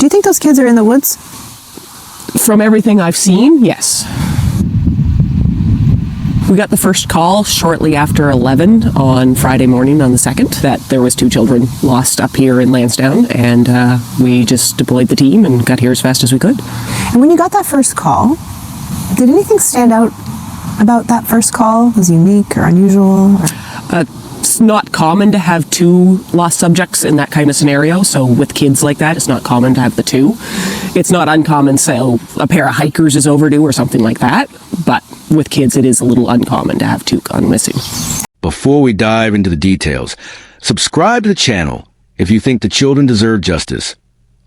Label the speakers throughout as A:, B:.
A: you think those kids are in the woods?
B: From everything I've seen, yes. We got the first call shortly after 11 on Friday morning on the 2nd that there was 2 children lost up here in Lantsdowne, and we just deployed the team and got here as fast as we could.
A: And when you got that first call, did anything stand out about that first call as unique or unusual?
B: It's not common to have 2 lost subjects in that kind of scenario, so with kids like that, it's not common to have the 2. It's not uncommon, so a pair of hikers is overdue or something like that, but with kids, it is a little uncommon to have 2 gone missing.
C: Before we dive into the details, subscribe to the channel if you think the children deserve justice.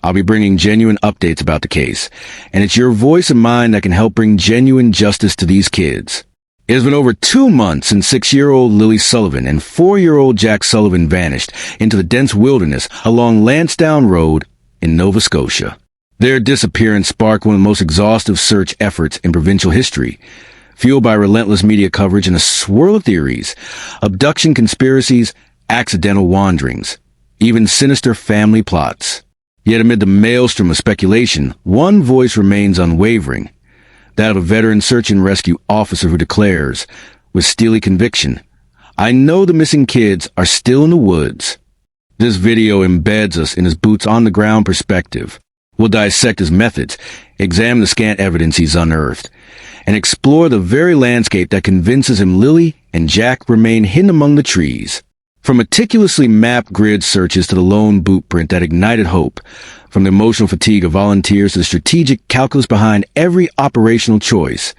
C: I'll be bringing genuine updates about the case, and it's your voice and mine that can help bring genuine justice to these kids. It has been over 2 months since 6-year-old Lilly Sullivan and 4-year-old Jack Sullivan vanished into the dense wilderness along Lantsdowne Road in Nova Scotia. Their disappearance sparked one of the most exhaustive search efforts in provincial history, fueled by relentless media coverage and a swirl of theories, abduction conspiracies, accidental wanderings, even sinister family plots. Yet amid the maelstrom of speculation, one voice remains unwavering, that of a veteran search and rescue officer who declares, with steely conviction, "I know the missing kids are still in the woods." This video embeds us in his boots-on-the-ground perspective. We'll dissect his methods, examine the scant evidence he's unearthed, and explore the very landscape that convinces him Lilly and Jack remain hidden among the trees. From meticulously mapped grid searches to the lone bootprint that ignited hope, from the emotional fatigue of volunteers to the strategic calculus behind every operational choice,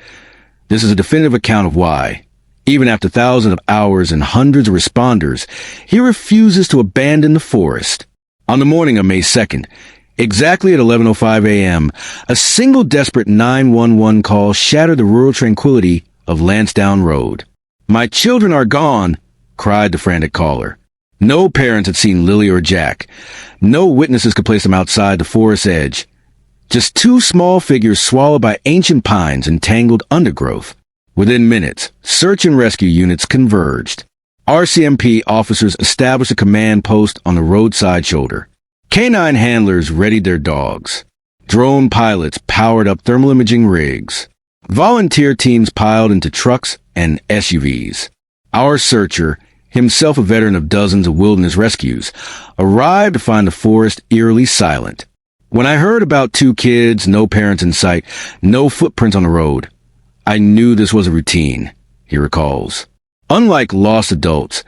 C: this is a definitive account of why, even after thousands of hours and hundreds of responders, he refuses to abandon the forest. On the morning of May 2nd, exactly at 11:05 a.m., a single desperate 911 call shattered the rural tranquility of Lantsdowne Road. "My children are gone," cried the frantic caller. No parents had seen Lilly or Jack. No witnesses could place them outside the forest's edge. Just 2 small figures swallowed by ancient pines and tangled undergrowth. Within minutes, search and rescue units converged. RCMP officers established a command post on the roadside shoulder. Canine handlers readied their dogs. Drone pilots powered up thermal imaging rigs. Volunteer teams piled into trucks and SUVs. Our searcher, himself a veteran of dozens of wilderness rescues, arrived to find the forest eerily silent. "When I heard about 2 kids, no parents in sight, no footprints on the road, I knew this was a routine," he recalls. Unlike lost adults,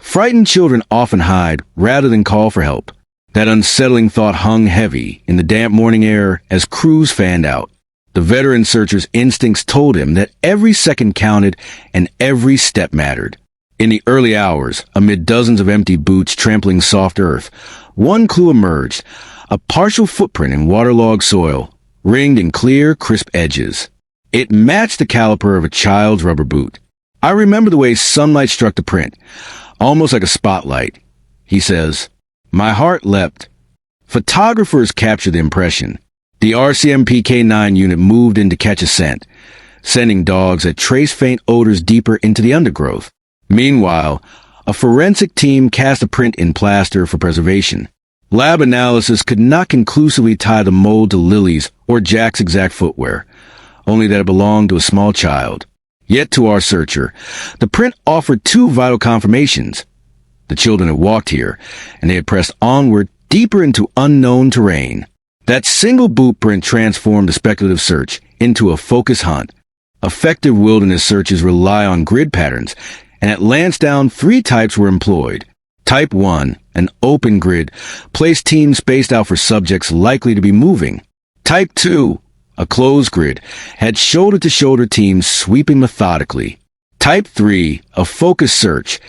C: frightened children often hide rather than call for help. That unsettling thought hung heavy in the damp morning air as crews fanned out. The veteran searcher's instincts told him that every second counted and every step mattered. In the early hours, amid dozens of empty boots trampling soft earth, one clue emerged, a partial footprint in waterlogged soil, ringed in clear, crisp edges. It matched the caliper of a child's rubber boot. "I remember the way sunlight struck the print, almost like a spotlight," he says. "My heart leapt." Photographers captured the impression. The RCMP K9 unit moved in to catch a scent, sending dogs that traced faint odors deeper into the undergrowth. Meanwhile, a forensic team cast a print in plaster for preservation. Lab analysis could not conclusively tie the mold to Lilly's or Jack's exact footwear, only that it belonged to a small child. Yet to our searcher, the print offered 2 vital confirmations. The children had walked here, and they had pressed onward deeper into unknown terrain. That single boot print transformed the speculative search into a focused hunt. Effective wilderness searches rely on grid patterns, and at Lantsdowne 3 types were employed. Type 1, an open grid, placed teams spaced out for subjects likely to be moving. Type 2, a closed grid, had shoulder-to-shoulder teams sweeping methodically. Type 3, a focused search,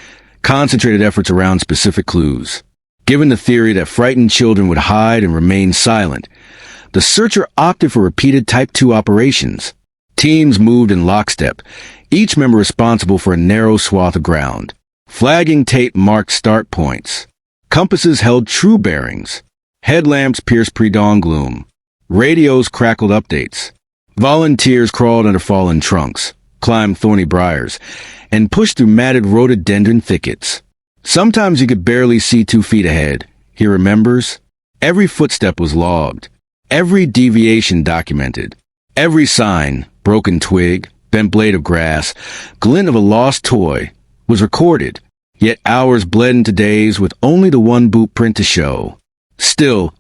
C: concentrated efforts around specific clues. Given the theory that frightened children would hide and remain silent, the searcher opted for repeated Type 2 operations. Teams moved in lockstep, each member responsible for a narrow swath of ground. Flagging tape marked start points. Compasses held true bearings. Headlamps pierced pre-dawn gloom. Radios crackled updates. Volunteers crawled under fallen trunks, climbed thorny briars, and pushed through matted rhododendron thickets. Sometimes you could barely see 2 feet ahead, he remembers. Every footstep was logged. Every deviation documented. Every sign, broken twig, bent blade of grass, glint of a lost toy, was recorded, yet hours bled into days with only the one bootprint to show. Still,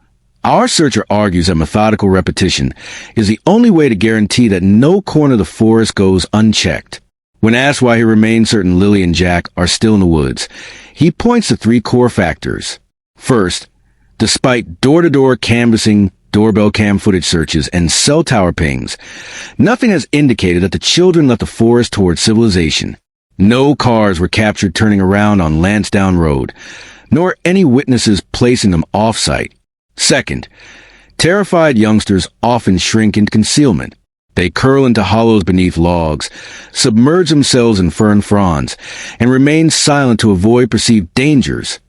C: our searcher argues that methodical repetition is the only way to guarantee that no corner of the forest goes unchecked. When asked why he remains certain Lilly and Jack are still in the woods, he points to three core factors. First, despite door-to-door canvassing, doorbell cam footage searches, and cell tower pings, nothing has indicated that the children left the forest toward civilization. No cars were captured turning around on Lantsdowne Road, nor any witnesses placing them off-site. Second, terrified youngsters often shrink into concealment. They curl into hollows beneath logs, submerge themselves in fern fronds, and remain silent to avoid perceived dangers,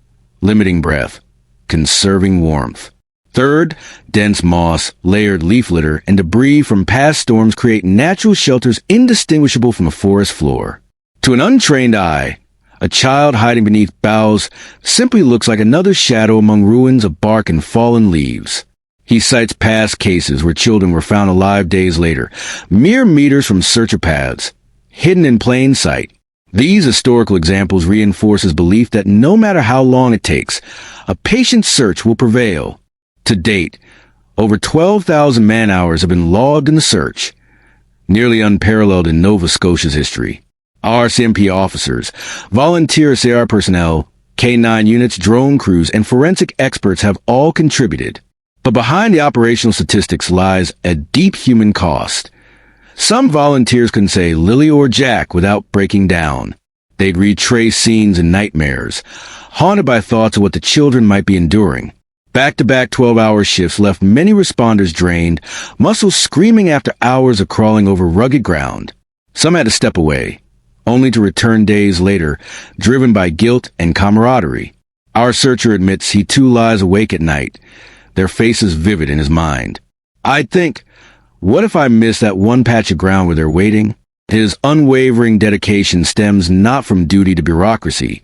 C: limiting breath, conserving warmth. Third, dense moss, layered leaf litter, and debris from past storms create natural shelters indistinguishable from the forest floor. To an untrained eye, a child hiding beneath boughs simply looks like another shadow among ruins of bark and fallen leaves. He cites past cases where children were found alive days later, mere meters from searcher paths, hidden in plain sight. These historical examples reinforce his belief that no matter how long it takes, a patient search will prevail. To date, over 12,000 man-hours have been logged in the search, nearly unparalleled in Nova Scotia's history. RCMP officers, volunteer SAR personnel, K-9 units, drone crews, and forensic experts have all contributed. But behind the operational statistics lies a deep human cost. Some volunteers can say Lilly or Jack without breaking down. They'd retrace scenes in nightmares, haunted by thoughts of what the children might be enduring. Back-to-back 12-hour shifts left many responders drained, muscles screaming after hours of crawling over rugged ground. Some had to step away, only to return days later, driven by guilt and camaraderie. Our searcher admits he too lies awake at night, their faces vivid in his mind. I'd think, what if I miss that one patch of ground where they're waiting? His unwavering dedication stems not from duty to bureaucracy,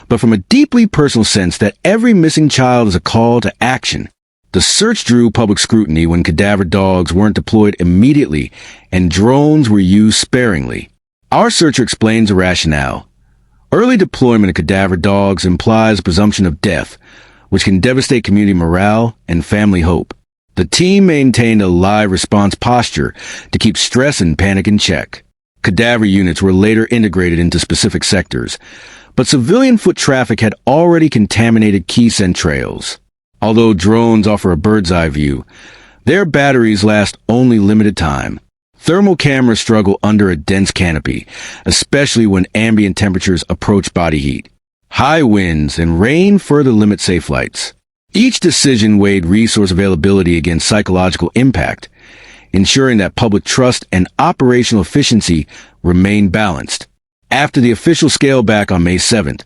C: but from a deeply personal sense that every missing child is a call to action. The search drew public scrutiny when cadaver dogs weren't deployed immediately and drones were used sparingly. Our searcher explains the rationale. Early deployment of cadaver dogs implies a presumption of death, which can devastate community morale and family hope. The team maintained a live response posture to keep stress and panic in check. Cadaver units were later integrated into specific sectors, but civilian foot traffic had already contaminated key scent trails. Although drones offer a bird's-eye view, their batteries last only limited time. Thermal cameras struggle under a dense canopy, especially when ambient temperatures approach body heat. High winds and rain further limit safe flights. Each decision weighed resource availability against psychological impact, ensuring that public trust and operational efficiency remain balanced. After the official scale back on May 7th,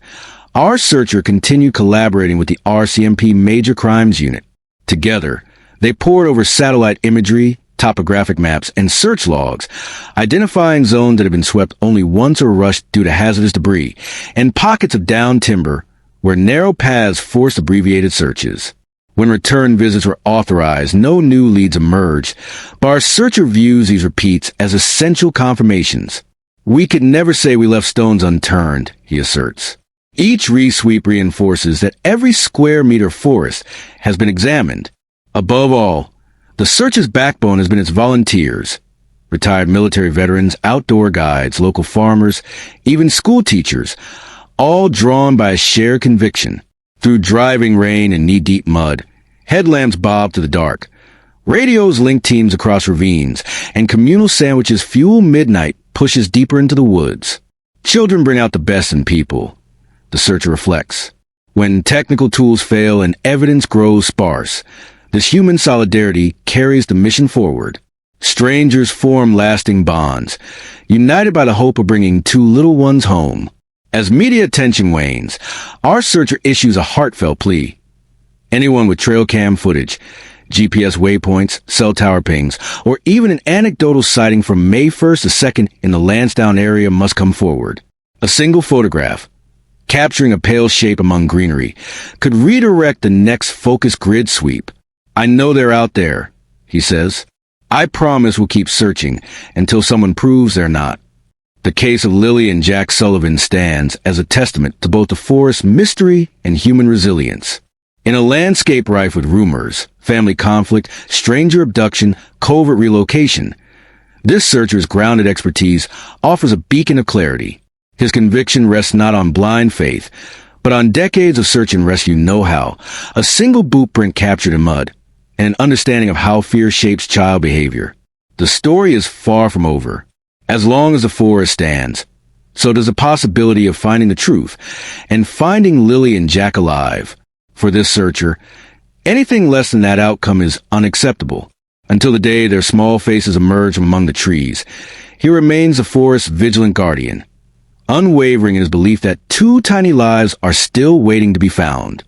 C: our searcher continued collaborating with the RCMP Major Crimes Unit. Together, they pored over satellite imagery, topographic maps, and search logs, identifying zones that had been swept only once or rushed due to hazardous debris, and pockets of downed timber where narrow paths forced abbreviated searches. When return visits were authorized, no new leads emerged, but our searcher views these repeats as essential confirmations. We could never say we left stones unturned, he asserts. Each resweep reinforces that every square meter forest has been examined. Above all, the search's backbone has been its volunteers, retired military veterans, outdoor guides, local farmers, even school teachers, all drawn by a shared conviction. Through driving rain and knee-deep mud, headlamps bob to the dark, radios link teams across ravines, and communal sandwiches fuel midnight pushes deeper into the woods. Children bring out the best in people, the searcher reflects. When technical tools fail and evidence grows sparse, this human solidarity carries the mission forward. Strangers form lasting bonds, united by the hope of bringing two little ones home. As media attention wanes, our searcher issues a heartfelt plea. Anyone with trail cam footage, GPS waypoints, cell tower pings, or even an anecdotal sighting from May 1st to 2nd in the Lantsdowne area must come forward. A single photograph, capturing a pale shape among greenery, could redirect the next focused grid sweep. I know they're out there, he says. I promise we'll keep searching until someone proves they're not. The case of Lilly and Jack Sullivan stands as a testament to both the forest's mystery and human resilience. In a landscape rife with rumors, family conflict, stranger abduction, covert relocation, this searcher's grounded expertise offers a beacon of clarity. His conviction rests not on blind faith, but on decades of search and rescue know-how, a single bootprint captured in mud, and an understanding of how fear shapes child behavior. The story is far from over. As long as the forest stands, so does the possibility of finding the truth and finding Lilly and Jack alive. For this searcher, anything less than that outcome is unacceptable. Until the day their small faces emerge from among the trees, he remains the forest's vigilant guardian, unwavering in his belief that two tiny lives are still waiting to be found.